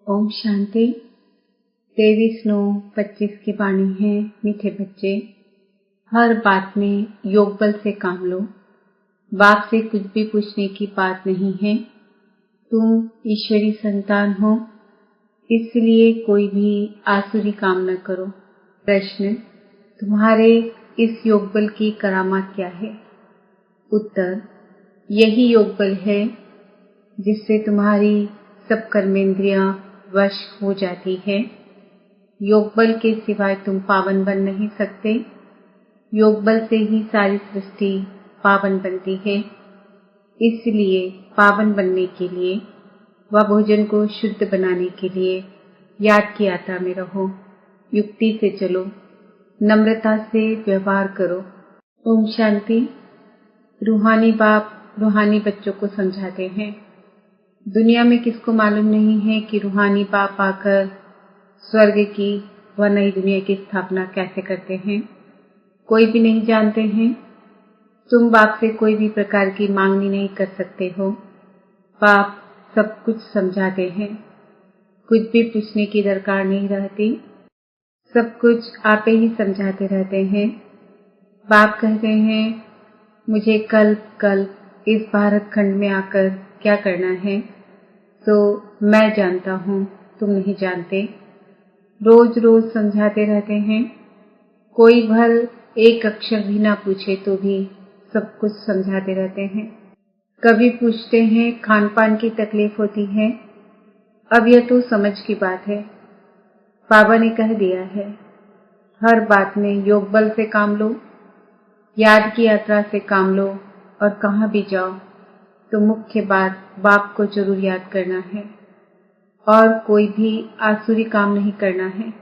ओम शांति। 23/9/25 की वाणी है। मीठे बच्चे, हर बात में योग बल से काम लो। बाप से कुछ भी पूछने की बात नहीं है। तुम ईश्वरी संतान हो, इसलिए कोई भी आसुरी काम न करो। प्रश्न, तुम्हारे इस योग बल की करामात क्या है? उत्तर, यही योग बल है जिससे तुम्हारी सब कर्मेंद्रियां वश हो जाती है। योग बल के सिवाय तुम पावन बन नहीं सकते। योग बल से ही सारी सृष्टि पावन बनती है। इसलिए पावन बनने के लिए व भोजन को शुद्ध बनाने के लिए याद की यात्रा में रहो। युक्ति से चलो, नम्रता से व्यवहार करो। ओम शांति। रूहानी बाप रूहानी बच्चों को समझाते हैं। दुनिया में किसको मालूम नहीं है कि रूहानी बाप आकर स्वर्ग की व नई दुनिया की स्थापना कैसे करते हैं। कोई भी नहीं जानते हैं। तुम बाप से कोई भी प्रकार की मांगनी नहीं कर सकते हो। बाप सब कुछ समझाते हैं। कुछ भी पूछने की दरकार नहीं रहती। सब कुछ आप ही समझाते रहते हैं। बाप कहते हैं, मुझे कल इस भारत खंड में आकर क्या करना है, तो मैं जानता हूँ, तुम नहीं जानते। रोज रोज समझाते रहते हैं। कोई भल एक अक्षर भी ना पूछे तो भी सब कुछ समझाते रहते हैं। कभी पूछते हैं खान पान की तकलीफ होती है। अब यह तो समझ की बात है। बाबा ने कह दिया है, हर बात में योग बल से काम लो, याद की यात्रा से काम लो, और कहाँ भी जाओ तो मुख्य बात बाप को जरूर याद करना है और कोई भी आसुरी काम नहीं करना है।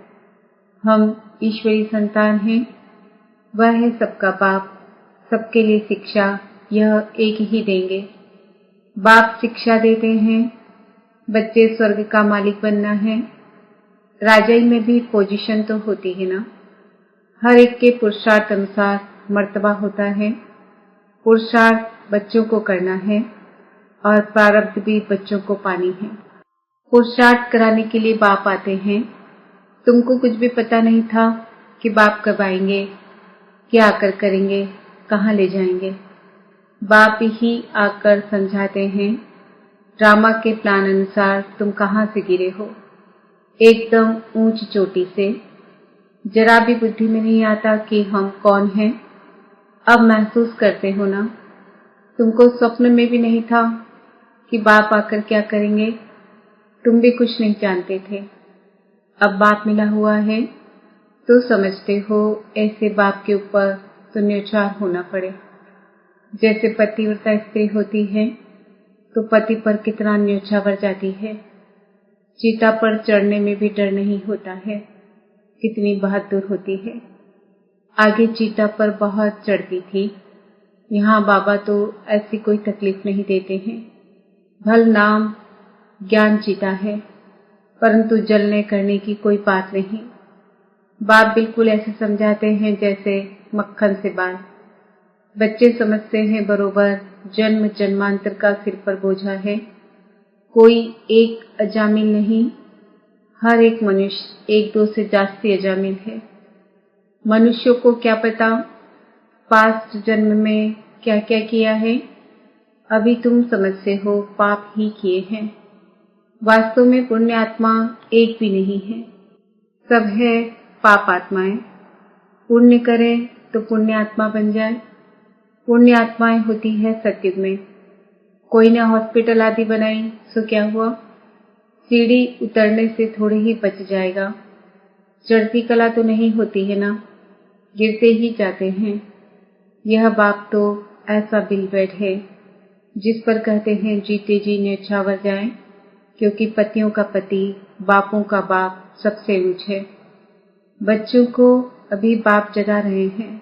हम ईश्वरी संतान हैं। वह है सबका बाप। सबके लिए शिक्षा यह एक ही देंगे। बाप शिक्षा देते हैं। बच्चे स्वर्ग का मालिक बनना है। राजाई में भी पोजीशन तो होती है ना। हर एक के पुरुषार्थ अनुसार मर्तबा होता है। पुरुषार्थ बच्चों को करना है और प्रारब्ध भी बच्चों को पानी है। पुरुषार्थ कराने के लिए बाप आते हैं। तुमको कुछ भी पता नहीं था कि बाप कब आएंगे, क्या आकर करेंगे, कहाँ ले जाएंगे। बाप ही आकर समझाते हैं। ड्रामा के प्लान अनुसार तुम कहाँ से गिरे हो, एकदम ऊंच चोटी से। जरा भी बुद्धि में नहीं आता कि हम कौन हैं। अब महसूस करते हो ना। तुमको स्वप्न में भी नहीं था कि बाप आकर क्या करेंगे। तुम भी कुछ नहीं जानते थे। अब बाप मिला हुआ है तो समझते हो। ऐसे बाप के ऊपर तो न्यौछावर होना पड़े। जैसे पतिव्रता स्त्री होती है तो पति पर कितना न्यौछावर जाती है। चीता पर चढ़ने में भी डर नहीं होता है। कितनी बहादुर होती है। आगे चीता पर बहुत चढ़ती थी। यहाँ बाबा तो ऐसी कोई तकलीफ नहीं देते हैं। भल नाम ज्ञान चीता है, परंतु जलने करने की कोई बात नहीं। बाप बिल्कुल ऐसे समझाते हैं जैसे मक्खन से बाल। बच्चे समझते हैं बरोबर जन्म जन्मांतर का सिर पर बोझा है। कोई एक अजामिल नहीं। हर एक मनुष्य एक दो से जास्ती अजामिल है। मनुष्यों को क्या पता पास्ट जन्म में क्या क्या किया है। अभी तुम समझते हो पाप ही किए हैं। वास्तव में पुण्य आत्मा एक भी नहीं है। सब है पाप आत्माएं। पुण्य करें तो पुण्य आत्मा बन जाए। पुण्य आत्माएं होती है सत्युग में। कोई ने हॉस्पिटल आदि बनाई सो क्या हुआ, सीढ़ी उतरने से थोड़े ही बच जाएगा। चढ़ती कला तो नहीं होती है ना, गिरते ही जाते हैं। यह बाप तो ऐसा बिलवेट है जिस पर कहते हैं जीते जी न्यौछावर जाए, क्योंकि पतियों का पति बापों का बाप सबसे ऊंच है। बच्चों को अभी बाप जगा रहे हैं।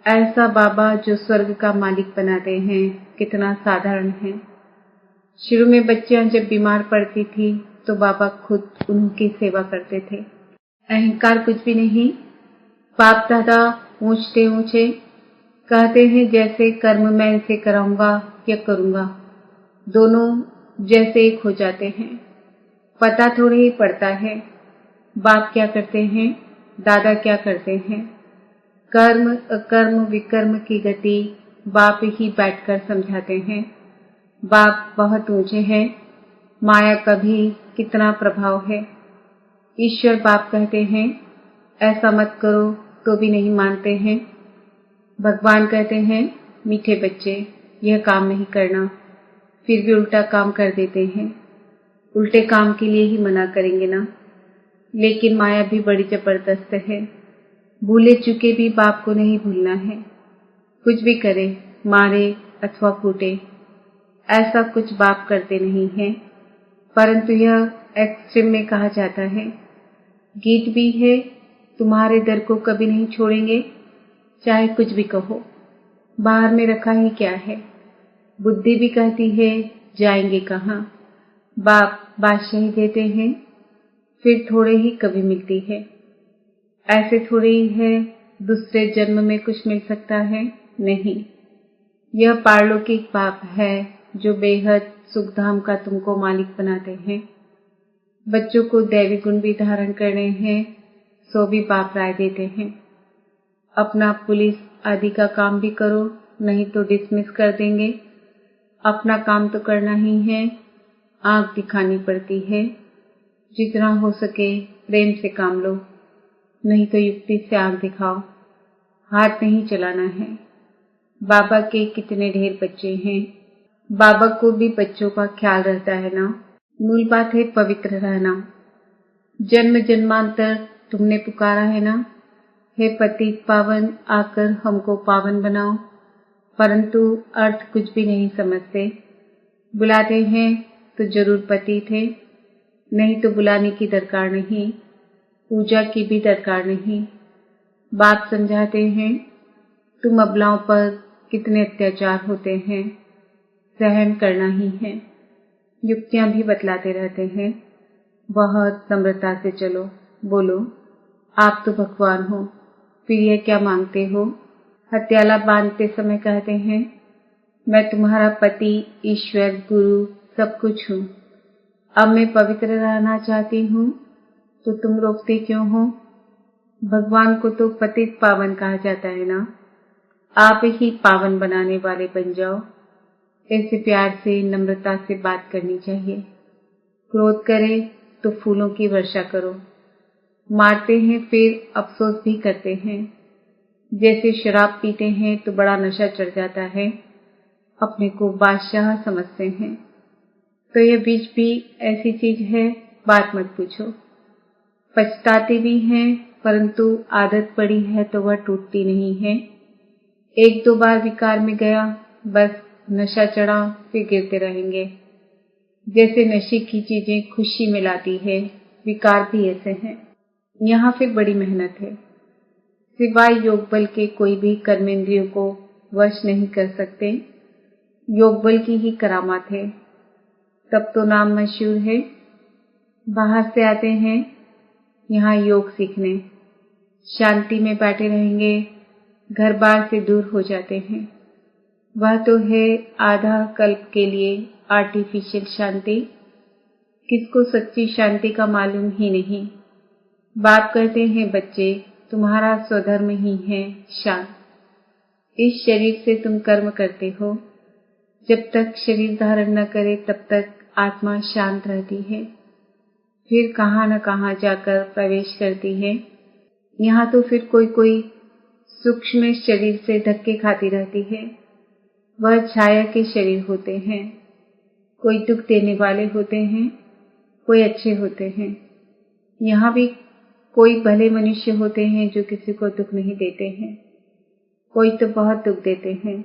ऐसा बाबा जो स्वर्ग का मालिक बनाते हैं कितना साधारण है। शुरू में बच्चियां जब बीमार पड़ती थी तो बाबा खुद उनकी सेवा करते थे। अहंकार कुछ भी नहीं। बाप दादा ऊंचते ऊंचे कहते हैं जैसे कर्म मैं इसे कराऊंगा या करूंगा, दोनों जैसे एक हो जाते हैं। पता थोड़े ही पड़ता है बाप क्या करते हैं, दादा क्या करते हैं। कर्म अकर्म विकर्म की गति बाप ही बैठकर समझाते हैं। बाप बहुत ऊंचे हैं, माया का भी कितना प्रभाव है। ईश्वर बाप कहते हैं ऐसा मत करो तो भी नहीं मानते हैं। भगवान कहते हैं मीठे बच्चे यह काम नहीं करना, फिर भी उल्टा काम कर देते हैं। उल्टे काम के लिए ही मना करेंगे ना। लेकिन माया भी बड़ी जबरदस्त है, भूले चुके भी बाप को नहीं भूलना है। कुछ भी करे, मारे अथवा कूटे, ऐसा कुछ बाप करते नहीं हैं। परंतु यह एक्सट्रीम में कहा जाता है। गीत भी है, तुम्हारे दर को कभी नहीं छोड़ेंगे, चाहे कुछ भी कहो। बाहर में रखा ही क्या है। बुद्धि भी कहती है जाएंगे कहाँ। बाप बादशाही देते हैं, फिर थोड़े ही कभी मिलती है। ऐसे थोड़े ही है दूसरे जन्म में कुछ मिल सकता है, नहीं। यह पारलौकिक बाप है जो बेहद सुखधाम का तुमको मालिक बनाते हैं। बच्चों को दैवी गुण भी धारण करने हैं, सो भी बाप राय देते हैं। अपना पुलिस आदि का काम भी करो, नहीं तो डिसमिस कर देंगे। अपना काम तो करना ही है, आंख दिखानी पड़ती है। जितना हो सके प्रेम से काम लो, नहीं तो युक्ति से आंख दिखाओ। हाथ नहीं चलाना है। बाबा के कितने ढेर बच्चे हैं, बाबा को भी बच्चों का ख्याल रहता है ना। मूल बात है पवित्र रहना। जन्म जन्मांतर तुमने पुकारा है ना, हे पतित पावन आकर हमको पावन बनाओ। परंतु अर्थ कुछ भी नहीं समझते। बुलाते हैं तो जरूर पति थे, नहीं तो बुलाने की दरकार नहीं, पूजा की भी दरकार नहीं। बाप समझाते हैं तुम अबलाओं पर कितने अत्याचार होते हैं, सहन करना ही है। युक्तियां भी बतलाते रहते हैं। बहुत नम्रता से चलो, बोलो आप तो भगवान हो, फिर यह क्या मांगते हो। हत्याला बांधते समय कहते हैं मैं तुम्हारा पति, ईश्वर, गुरु सब कुछ हूँ। अब मैं पवित्र रहना चाहती हूँ तो तुम रोकते क्यों हो। भगवान को तो पतित पावन कहा जाता है ना। आप ही पावन बनाने वाले बन जाओ। ऐसे प्यार से नम्रता से बात करनी चाहिए। क्रोध करे तो फूलों की वर्षा करो। मारते हैं फिर अफसोस भी करते हैं। जैसे शराब पीते हैं तो बड़ा नशा चढ़ जाता है, अपने को बादशाह समझते हैं। तो यह बीज भी ऐसी चीज है, बात मत पूछो। पछताते भी हैं, परंतु आदत पड़ी है तो वह टूटती नहीं है। एक दो बार विकार में गया, बस नशा चढ़ा, फिर गिरते रहेंगे। जैसे नशे की चीजें खुशी में लाती है, विकार भी ऐसे हैं। यहाँ फिर बड़ी मेहनत है। सिवाय योग बल के कोई भी कर्मेंद्रियों को वश नहीं कर सकते। योग बल की ही करामात है, तब तो नाम मशहूर है। बाहर से आते हैं यहाँ योग सीखने, शांति में बैठे रहेंगे, घर बार से दूर हो जाते हैं। वह तो है आधा कल्प के लिए आर्टिफिशियल शांति। किसको सच्ची शांति का मालूम ही नहीं। बाप कहते हैं बच्चे तुम्हारा स्वधर्म ही है शांत। इस शरीर से तुम कर्म करते हो। जब तक शरीर धारण न करे तब तक आत्मा शांत रहती है, फिर कहाँ न कहाँ जाकर प्रवेश करती है। यहाँ तो फिर कोई कोई सूक्ष्म शरीर से धक्के खाती रहती है। वह छाया के शरीर होते हैं। कोई दुख देने वाले होते हैं, कोई अच्छे होते हैं। यहाँ भी कोई भले मनुष्य होते हैं जो किसी को दुख नहीं देते हैं, कोई तो बहुत दुख देते हैं।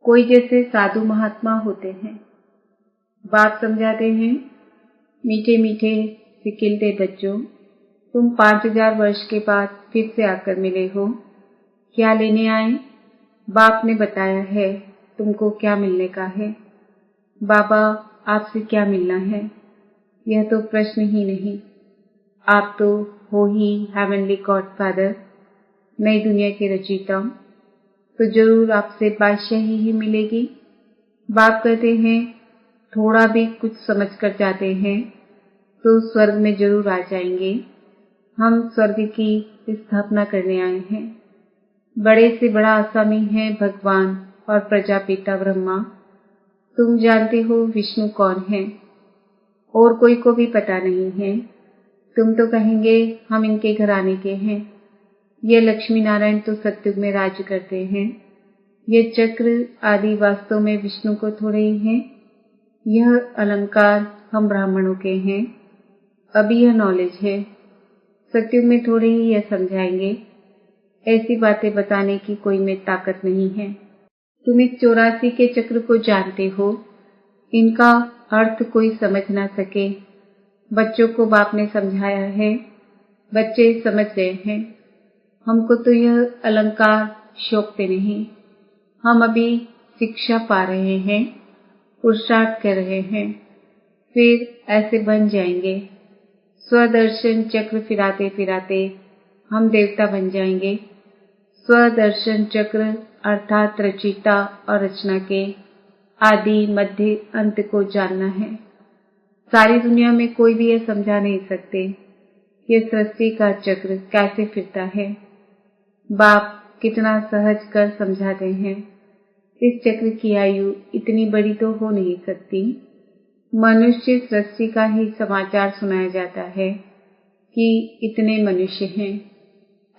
कोई जैसे साधु महात्मा होते हैं। बाप समझाते हैं मीठे मीठे सिकिलते बच्चों, तुम 5000 वर्ष के बाद फिर से आकर मिले हो। क्या लेने आए? बाप ने बताया है तुमको क्या मिलने का है। बाबा आपसे क्या मिलना है, यह तो प्रश्न ही नहीं। आप तो हो ही हेवनली गॉडफादर, नई दुनिया के रचयिता, तो जरूर आपसे बादशाही ही मिलेगी। बाप कहते हैं थोड़ा भी कुछ समझ कर जाते हैं तो स्वर्ग में जरूर आ जाएंगे। हम स्वर्ग की स्थापना करने आए हैं। बड़े से बड़ा आसामी है भगवान और प्रजापिता ब्रह्मा। तुम जानते हो विष्णु कौन है, और कोई को भी पता नहीं है। तुम तो कहेंगे हम इनके घराने के हैं। ये लक्ष्मी नारायण तो सतयुग में राज्य करते हैं। ये चक्र आदि वास्तव में विष्णु को थोड़े ही हैं। यह अलंकार हम ब्राह्मणों के हैं। अभी यह नॉलेज है, सतयुग में थोड़े ही यह समझाएंगे। ऐसी बातें बताने की कोई में ताकत नहीं है। तुम इस 84 के चक्र को जानते हो। इनका अर्थ कोई समझ ना सके। बच्चों को बाप ने समझाया है, बच्चे समझ गए हैं। हमको तो यह अलंकार शौकते नहीं। हम अभी शिक्षा पा रहे हैं, पुरुषार्थ कर रहे हैं, फिर ऐसे बन जाएंगे। स्वदर्शन चक्र फिराते फिराते हम देवता बन जाएंगे। स्वदर्शन चक्र अर्थात रचयिता और रचना के आदि मध्य अंत को जानना है। सारी दुनिया में कोई भी यह समझा नहीं सकते कि सृष्टि का चक्र कैसे फिरता है। बाप कितना सहज कर समझाते हैं। इस चक्र की आयु इतनी बड़ी तो हो नहीं सकती। मनुष्य सृष्टि का ही समाचार सुनाया जाता है कि इतने मनुष्य हैं।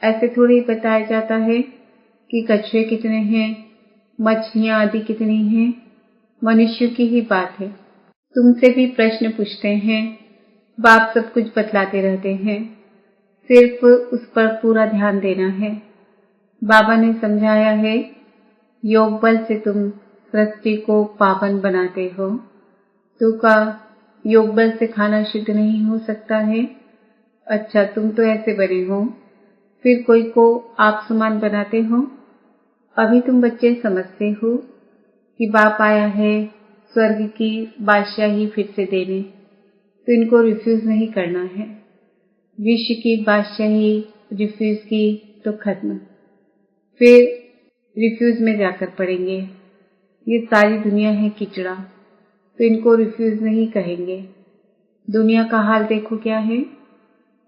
ऐसे थोड़ी बताया जाता है कि कछुए कितने हैं, मछलियां आदि कितनी हैं। मनुष्यों की ही बात है। तुमसे भी प्रश्न पूछते हैं, बाप सब कुछ बतलाते रहते हैं, सिर्फ उस पर पूरा ध्यान देना है। बाबा ने समझाया है, योग बल से तुम सृष्टि को पावन बनाते हो। तो का योग बल से खाना शुद्ध नहीं हो सकता है? अच्छा, तुम तो ऐसे बने हो, फिर कोई को आप समान बनाते हो। अभी तुम बच्चे समझते हो कि बाप आया है स्वर्ग की बादशाही फिर से देने, तो इनको रिफ्यूज नहीं करना है। विश्व की बादशाही रिफ्यूज की तो खत्म, फिर रिफ्यूज में जाकर पड़ेंगे। ये सारी दुनिया है किचड़ा, तो इनको रिफ्यूज नहीं कहेंगे। दुनिया का हाल देखो क्या है।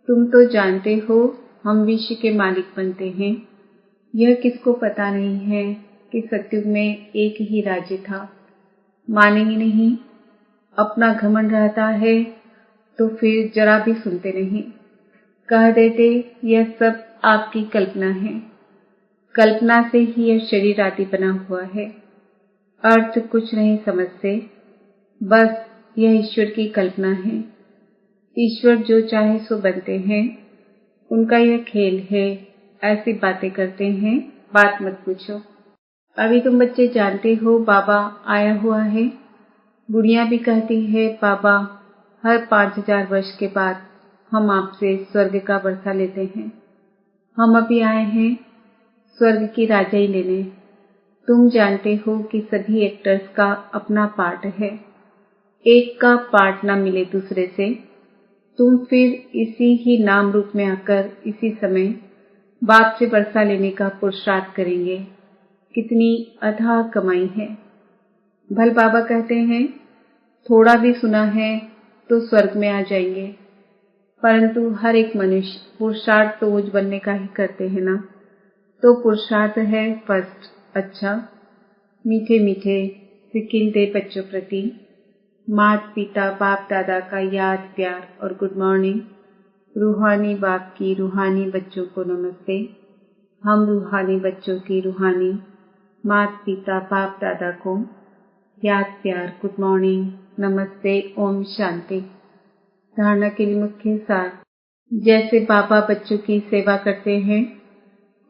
तुम तो जानते हो हम विश्व के मालिक बनते हैं। यह किसको पता नहीं है कि सतयुग में एक ही राज्य था। मानेंगे नहीं। अपना घमंड रहता है तो फिर जरा भी सुनते नहीं। कह देते यह सब आपकी कल्पना है। कल्पना से ही यह शरीर आदि बना हुआ है। अर्थ कुछ नहीं समझते, बस यह ईश्वर की कल्पना है। ईश्वर जो चाहे सो बनते हैं, उनका यह खेल है। ऐसी बातें करते हैं, बात मत पूछो। अभी तुम बच्चे जानते हो बाबा आया हुआ है। बुढ़िया भी कहती है बाबा हर 5000 वर्ष के बाद हम आपसे स्वर्ग का वर्षा लेते हैं। हम अभी आए हैं स्वर्ग की राजाई लेने। तुम जानते हो कि सभी एक्टर्स का अपना पार्ट है। एक का पार्ट ना मिले दूसरे से, तुम फिर इसी ही नाम रूप में आकर इसी समय बाप से वर्षा लेने का पुरुषार्थ करेंगे। कितनी अथाह कमाई है। भल बाबा कहते हैं थोड़ा भी सुना है तो स्वर्ग में आ जाएंगे, परंतु हर एक मनुष्य पुरुषार्थ तो उज बनने का ही करते हैं ना। तो पुरुषार्थ है फर्स्ट। अच्छा, मीठे मीठे सिकिलते बच्चों प्रति माता पिता बाप दादा का याद प्यार और गुड मॉर्निंग। रूहानी बाप की रूहानी बच्चों को नमस्ते। हम रूहानी बच्चों की रूहानी माता पिता बाप दादा को याद प्यार गुड मॉर्निंग नमस्ते ओम शांति। धारणा के लिए मुख्य सार। जैसे बाबा बच्चों की सेवा करते हैं,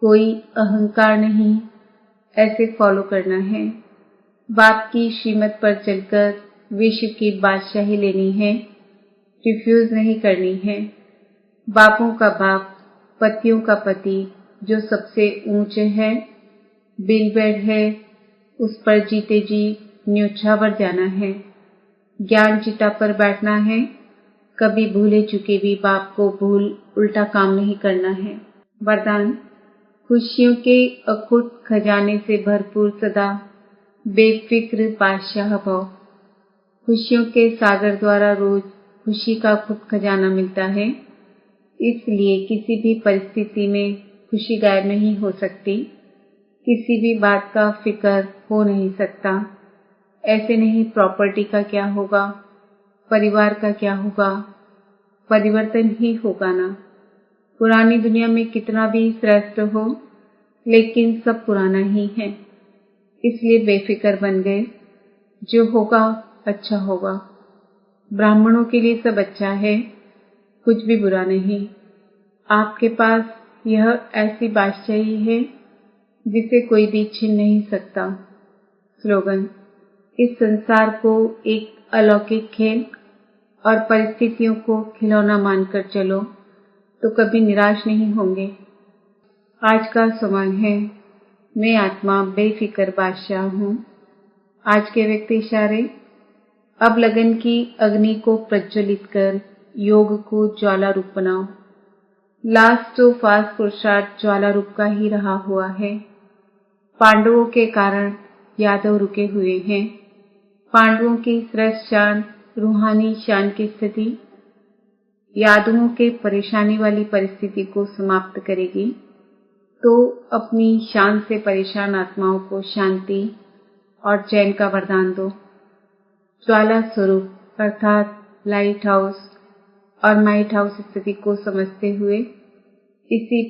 कोई अहंकार नहीं, ऐसे फॉलो करना है। बाप की श्रीमत पर चलकर विश्व की बादशाही लेनी है, रिफ्यूज नहीं करनी है। बापों का बाप, पतियों का पति जो सबसे ऊंचे है, बिलबेड है, उस पर जीते जी न्योछावर जाना है। ज्ञान चिता पर बैठना है। कभी भूले चुके भी बाप को भूल उल्टा काम नहीं करना है। वरदान। खुशियों के अखुट खजाने से भरपूर सदा बेफिक्र बादशाह भव। खुशियों के सागर द्वारा रोज खुशी का खुद खजाना मिलता है, इसलिए किसी भी परिस्थिति में खुशी गायब नहीं हो सकती। किसी भी बात का फिक्र हो नहीं सकता। ऐसे नहीं प्रॉपर्टी का क्या होगा, परिवार का क्या होगा, परिवर्तन ही होगा ना। पुरानी दुनिया में कितना भी श्रेष्ठ हो, लेकिन सब पुराना ही है, इसलिए बेफिक्र बन गए। जो होगा अच्छा होगा। ब्राह्मणों के लिए सब अच्छा है, कुछ भी बुरा नहीं। आपके पास यह ऐसी बादशाही है जिसे कोई भी छीन नहीं सकता। स्लोगन: इस संसार को एक अलौकिक खेल और परिस्थितियों को खिलौना मानकर चलो तो कभी निराश नहीं होंगे। आज का सवाल है, मैं आत्मा बेफिक्र बादशाह हूँ। आज के व्यक्त इशारे: अब लगन की अग्नि को प्रज्वलित कर योग को ज्वाला रूप बनाओ। लास्ट तो फास्ट पुरुषार्थ ज्वाला रूप का ही रहा हुआ है। पांडवों के कारण यादव रुके हुए हैं। पांडवों की श्रेष्ठ शान, रूहानी शान की स्थिति यादवों के परेशानी वाली परिस्थिति को समाप्त करेगी। तो अपनी शान से परेशान आत्माओं को शांति और चैन का वरदान दो। ज्वाला स्वरूप अर्थात लाइट हाउस और माइट हाउस स्थिति को समझते हुए इसी